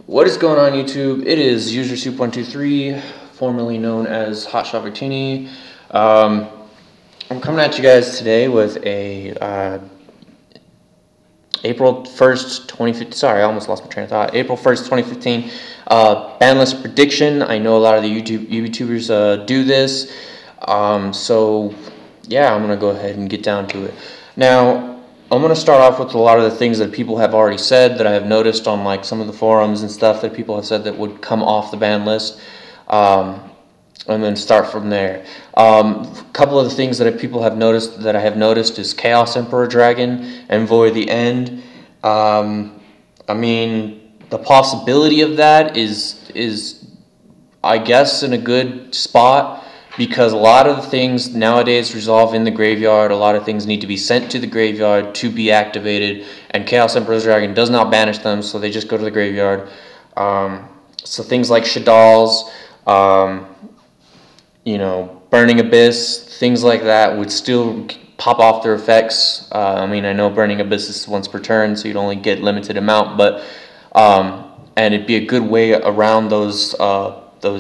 What is going on, YouTube? It is UserSoup123, formerly known as Hot Shot Victini. I'm coming at you guys today with a April 1st, 2015. Sorry, I almost lost my train of thought. April 1st, 2015 Banlist prediction. I know a lot of the YouTubers do this. So yeah, I'm gonna go ahead and get down to it. Now, I'm going to start off with a lot of the things that people have already said that I have noticed on like some of the forums and stuff that people have said that would come off the ban list, and then start from there. A couple of the things that people have noticed that I have noticed is Chaos Emperor Dragon and Void the End. I mean, the possibility of that is I guess in a good spot, because a lot of the things nowadays resolve in the graveyard. A lot of things need to be sent to the graveyard to be activated, and Chaos Emperor's Dragon does not banish them, so they just go to the graveyard. So things like Shadal's, Burning Abyss, things like that would still pop off their effects. I mean, I know Burning Abyss is once per turn, so you'd only get limited amount, but and it'd be a good way around those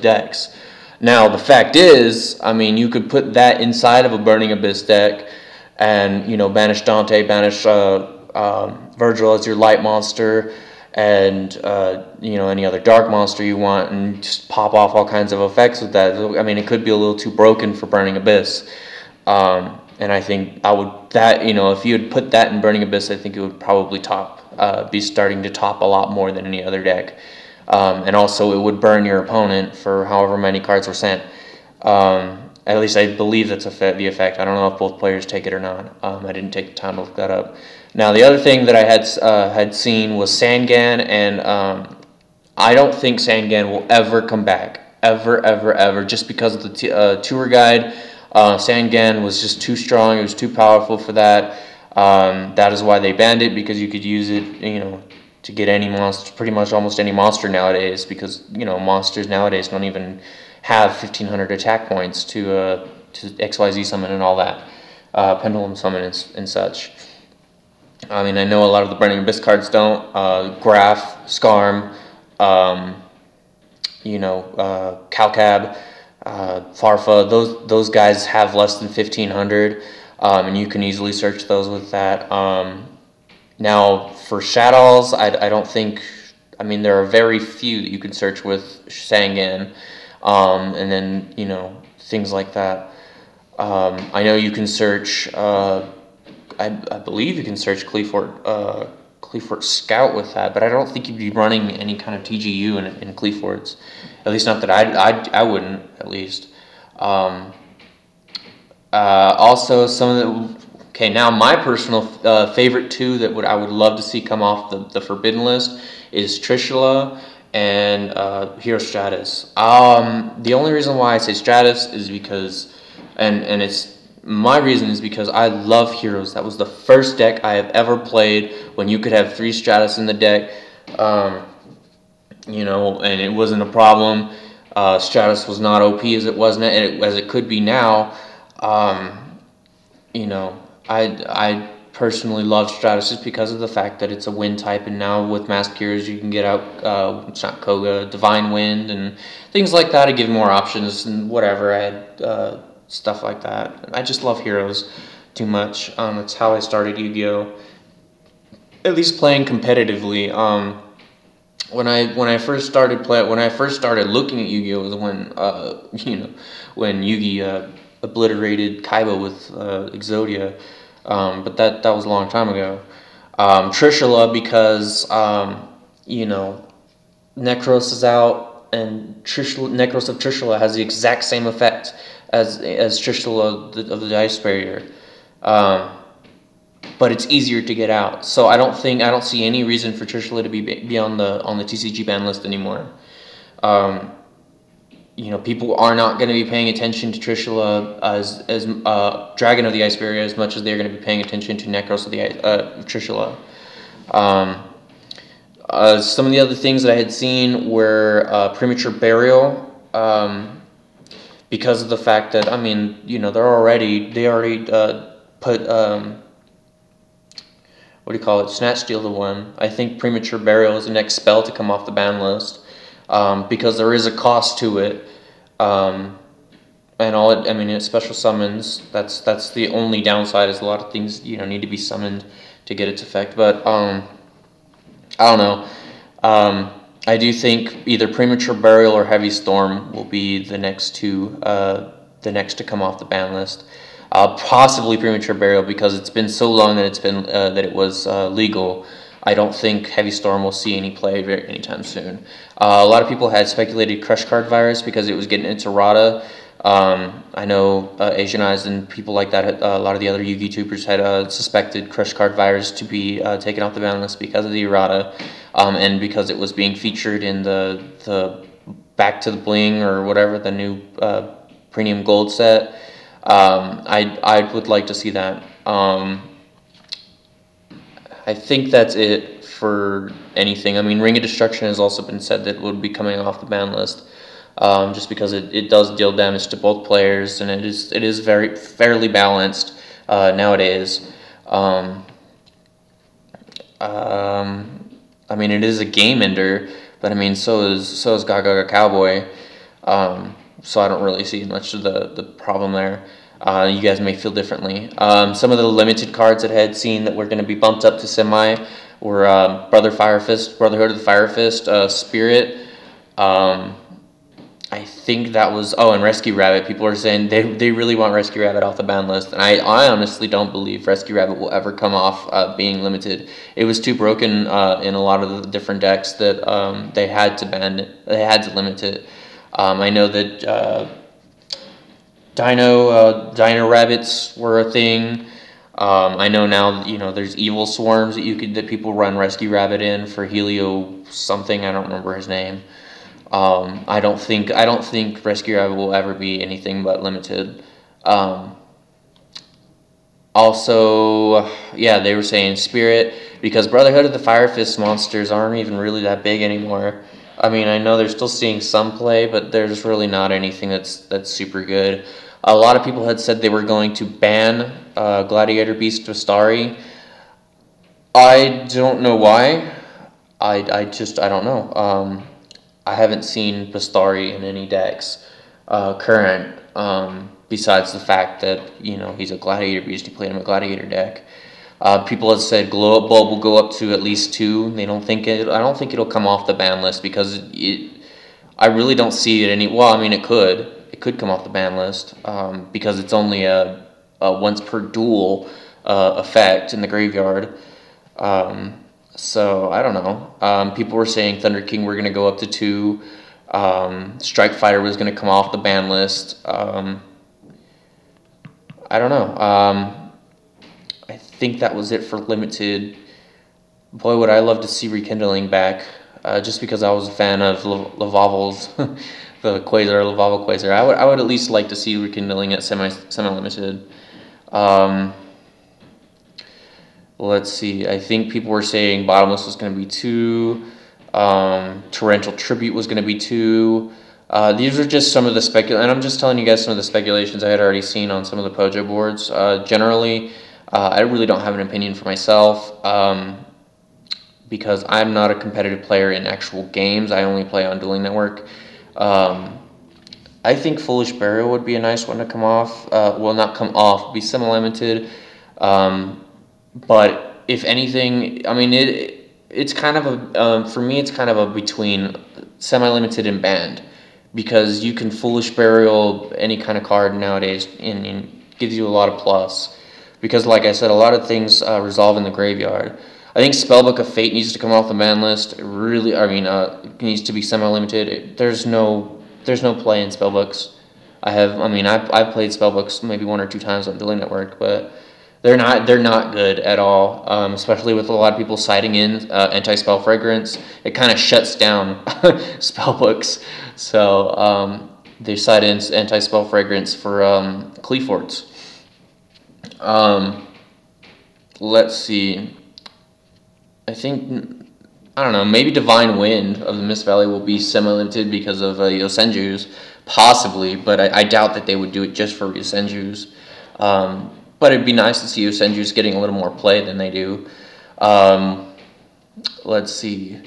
decks. Now, the fact is, I mean, you could put that inside of a Burning Abyss deck and, banish Dante, banish Virgil as your light monster, and, any other dark monster you want, and just pop off all kinds of effects with that. I mean, it could be a little too broken for Burning Abyss. And I think if you had put that in Burning Abyss, I think it would probably be starting to top a lot more than any other deck. And also it would burn your opponent for however many cards were sent. At least I believe that's the effect. I don't know if both players take it or not. I didn't take the time to look that up. Now, the other thing that I had seen was Sangan, and I don't think Sangan will ever come back. Ever. Just because of the tour guide. Sangan was just too strong. It was too powerful for that. That is why they banned it, because you could use it, to get any monster, pretty much almost any monster nowadays, because monsters nowadays don't even have 1500 attack points to XYZ summon and all that, pendulum summon and such. I mean, I know a lot of the Burning Abyss cards don't. Graph, Skarm, Calcab, Farfa. Those guys have less than 1500, and you can easily search those with that. Now, for Shadows, I don't think, I mean, there are very few that you can search with Sangan, and then, things like that. I know you can search, I believe you can search Cleafort Scout with that, but I don't think you'd be running any kind of TGU in Cleaforts. At least not that I wouldn't, at least. Also, some of the... Okay, now my personal favorite two that I would love to see come off the Forbidden list is Trishula and Hero Stratus. The only reason why I say Stratus is because, my reason is because I love Heroes. That was the first deck I have ever played when you could have 3 Stratus in the deck, and it wasn't a problem. Stratus was not OP as it could be now. I personally love Stratus just because of the fact that it's a wind type, and now with Masked Heroes you can get out it's not Koga, Divine Wind, and things like that to give more options and whatever. I had stuff like that. I just love Heroes too much. That's how I started Yu-Gi-Oh! At least playing competitively. When I first started looking at Yu-Gi-Oh! Was when Yugi obliterated Kaiba with Exodia. But that was a long time ago. Trishula, because Necros is out, and Necros of Trishula has the exact same effect as Trishula of the Ice Barrier, but it's easier to get out. So I don't see any reason for Trishula to be on the TCG ban list anymore. People are not going to be paying attention to Trishula as Dragon of the Ice Barrier as much as they're going to be paying attention to Necros of the Trishula. Some of the other things that I had seen were Premature Burial, because of the fact that, I mean, they already put what do you call it? Snatch Steal the one. I think Premature Burial is the next spell to come off the ban list, because there is a cost to it. And all it, I mean, it's special summons. That's the only downside, is a lot of things need to be summoned to get its effect. But I don't know. I do think either Premature Burial or Heavy Storm will be the next to come off the ban list. Possibly Premature Burial, because it's been so long that it was legal. I don't think Heavy Storm will see any play anytime soon. A lot of people had speculated Crush Card Virus because it was getting into Rada. I know Asian Eyes and people like that, a lot of the other Yu-Gi tubers had suspected Crush Card Virus to be taken off the ban list because of the errata, and because it was being featured in the Back to the Bling or whatever, the new premium gold set. I would like to see that. I think that's it for anything. I mean, Ring of Destruction has also been said that would be coming off the ban list. Just because it does deal damage to both players, and it is fairly balanced nowadays. I mean, it is a game ender, but I mean, so is Gaga Cowboy. So I don't really see much of the problem there. You guys may feel differently. Some of the limited cards that I had seen that were going to be bumped up to semi were Brotherhood of the Fire Fist, Spirit. I think that was, and Rescue Rabbit. People are saying they really want Rescue Rabbit off the ban list, and I honestly don't believe Rescue Rabbit will ever come off being limited. It was too broken in a lot of the different decks that they had to ban it. They had to limit it. I know that Dino Rabbits were a thing. I know now there's Evil Swarms that people run Rescue Rabbit in for Helio something. I don't remember his name. I don't think Rescue Rabbit will ever be anything but limited. Also, yeah, they were saying Spirit, because Brotherhood of the Fire Fist monsters aren't even really that big anymore. I mean, I know they're still seeing some play, but there's really not anything that's super good. A lot of people had said they were going to ban Gladiator Beast Vistari. I don't know why. I don't know. I haven't seen Bastari in any decks current, besides the fact that he's a Gladiator Beast. You played him a Gladiator deck. People have said Glow Up Bulb will go up to at least 2. I don't think it'll come off the ban list, because I really don't see it any. Well, I mean, it could come off the ban list, because it's only a once per duel effect in the graveyard. So I don't know. People were saying Thunder King were going to go up to 2. Strike Fighter was going to come off the ban list. I don't know. I think that was it for limited. Boy, would I love to see Rekindling back, just because I was a fan of Lavavel's, the Quasar, Lavavel Quasar. I would at least like to see Rekindling at semi-limited. Let's see. I think people were saying Bottomless was going to be 2. Torrential Tribute was going to be 2. These are just some of the and I'm just telling you guys some of the speculations I had already seen on some of the Pojo boards. Generally, I really don't have an opinion for myself, because I'm not a competitive player in actual games. I only play on Dueling Network. I think Foolish Burial would be a nice one to come off. Well, not come off, be semi-limited. But if anything, I mean, it's kind of a, for me, it's kind of a between semi-limited and banned, because you can Foolish Burial any kind of card nowadays, and gives you a lot of plus. Because, like I said, a lot of things resolve in the graveyard. I think Spellbook of Fate needs to come off the ban list. It really, it needs to be semi-limited. There's no play in Spellbooks. I've played Spellbooks maybe 1 or 2 times on Dueling Network, but they're not good at all. Especially with a lot of people citing in Anti-Spell Fragrance, it kind of shuts down Spellbooks. So they cite in Anti-Spell Fragrance for Cleaforts. Let's see. I don't know, maybe Divine Wind of the Mist Valley will be semi-limited because of Yosenju's, possibly, but I doubt that they would do it just for Yosenju's. But it'd be nice to see Yosenju's getting a little more play than they do. Um, let's see.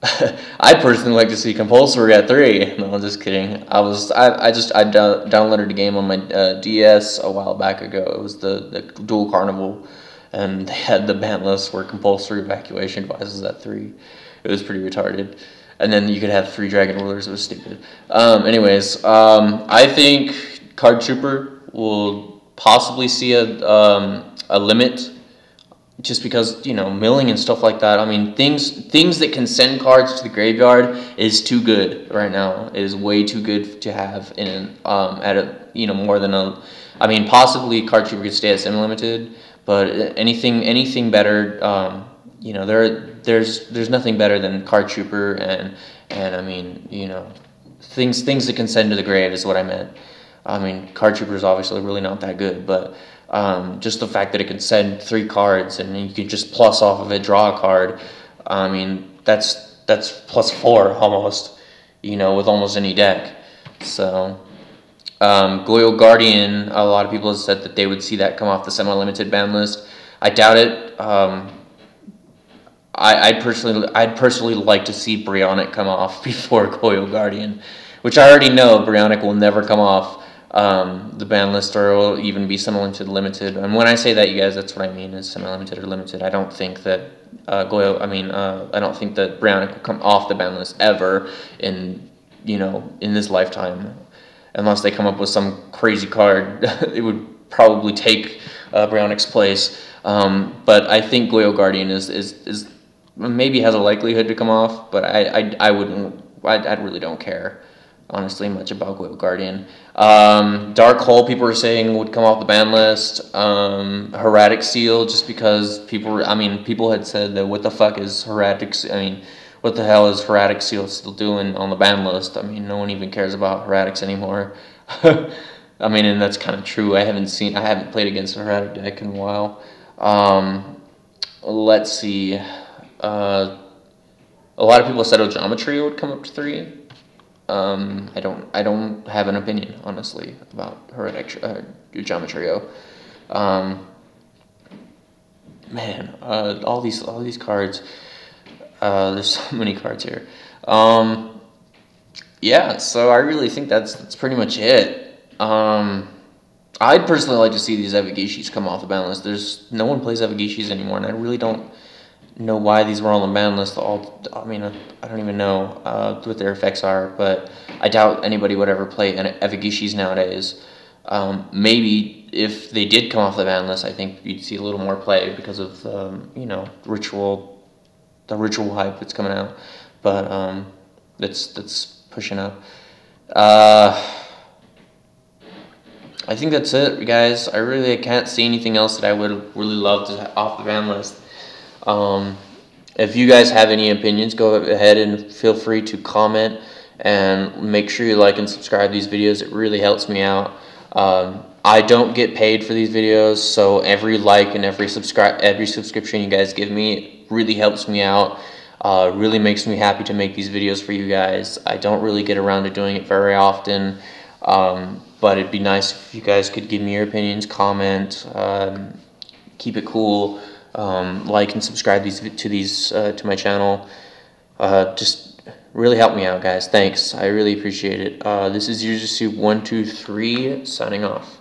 I personally like to see compulsory at 3. No, I'm just kidding. I downloaded a game on my DS a while back ago. It was the Dual Carnival, and they had the ban list where compulsory evacuation devices at 3. It was pretty retarded. And then you could have 3 dragon rulers. It was stupid. I think Card Trooper will possibly see a limit, just because, you know, milling and stuff like that. I mean, things that can send cards to the graveyard is too good right now. It is way too good to have in at a, you know, more than a. I mean, possibly Card Trooper could stay at semi-limited, but anything better. You know, there's nothing better than Card Trooper, and I mean, you know, things that can send to the grave is what I meant. I mean, Card Trooper is obviously really not that good, but just the fact that it can send 3 cards and you can just plus off of it, draw a card. I mean, that's +4 almost, you know, with almost any deck. So, Goyle Guardian, a lot of people have said that they would see that come off the semi-limited ban list. I doubt it. I'd personally like to see Brionic come off before Goyle Guardian, which I already know Brionic will never come off the ban list, or will even be semi-limited, limited. And when I say that, you guys, that's what I mean, is semi-limited or limited. I don't think that I don't think that Brionic will come off the ban list ever in, you know, in this lifetime, unless they come up with some crazy card. It would probably take Brionic's place. But I think Goyle Guardian is maybe has a likelihood to come off, but I really don't care, honestly, much about Goyle Guardian. Dark Hole, people were saying, would come off the ban list. Heretic Seal, just because people had said that what the fuck is Heretic, what the hell is Heretic Seal still doing on the ban list? I mean, no one even cares about Heretics anymore. I mean, and that's kind of true. I haven't played against a Heretic deck in a while. Let's see. A lot of people said Geometry would come up to 3. I don't have an opinion, honestly, about Heretic Geometry. Man, all these cards. There's so many cards here. Yeah, so I really think that's pretty much it. I'd personally like to see these Evagishis come off the ban list. No one plays Evagishis anymore, and I really don't know why these were on the ban list. I don't even know what their effects are, but I doubt anybody would ever play Evagishis nowadays. Maybe if they did come off the ban list, I think you'd see a little more play because of you know, the ritual hype that's coming out. But that's pushing up. I think that's it, guys. I can't see anything else that I would really love to off the ban list. If you guys have any opinions, go ahead and feel free to comment, and make sure you like and subscribe these videos. It really helps me out. I don't get paid for these videos, so every like and every subscription you guys give me really helps me out. Really makes me happy to make these videos for you guys. I don't really get around to doing it very often, but it'd be nice if you guys could give me your opinions, comment, keep it cool. Like and subscribe to my channel. Just really help me out, guys. Thanks. I really appreciate it. This is Yugioh 123 signing off.